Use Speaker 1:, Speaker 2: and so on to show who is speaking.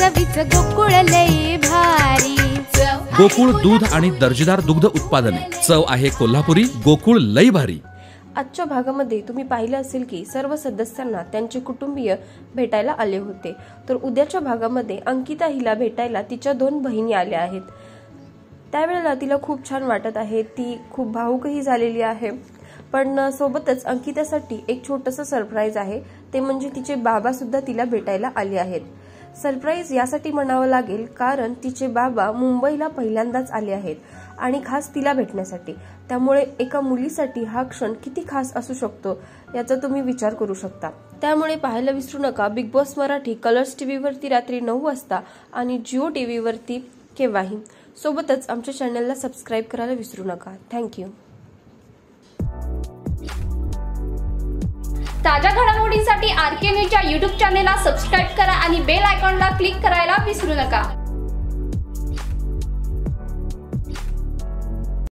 Speaker 1: चवीच गोकुळ लई भारी।
Speaker 2: गोकुळ दूध आणि दर्जेदार दुग्ध उत्पादने, चव आहे कोल्हापुरी, गोकुळ लई भारी।
Speaker 3: आजच्या भागामध्ये तुम्ही पाहिलं असेल की सर्व सदस्यांना त्यांचे कुटुंबीय भेटायला आले होते, तर उद्याच्या भागामध्ये अंकिता हिला भेटायला तिच्या 2 बहिणी आल्या आहेत। त्यावेळेला तिला खूप छान वाटत आहे, ती खूप भावुकही झालेली आहे। पण सोबतच अंकितासाठी एक छोटंसं सरप्राईज आहे, ते म्हणजे तिचे बाबा सुद्धा तिला भेटायला आले आहेत। सरप्राईज यासाठी म्हणावं लागेल कारण तिचे बाबा मुंबईला पहिल्यांदाच आले आहेत आणि खास तिला भेटण्यासाठी। त्यामुळे एका मुलीसाठी हा क्षण किती खास असू शकतो याचा तुम्ही विचार करू शकता। त्यामुळे पाहायला विसरू नका big boss Marathi colours TV वरती रात्री 9 वाजता आणि जिओ टीव्ही वरती केव्हाही। सोबतच आमच्या चॅनलला सबस्क्राईब करायला विसरू नका। थँक्यू।
Speaker 4: ताज्या घडामोडींसाठी आरके न्यूजच्या YouTube चॅनेलला सबस्क्राईब करा आणि बेल आयकॉनला क्लिक करायला विसरू नका।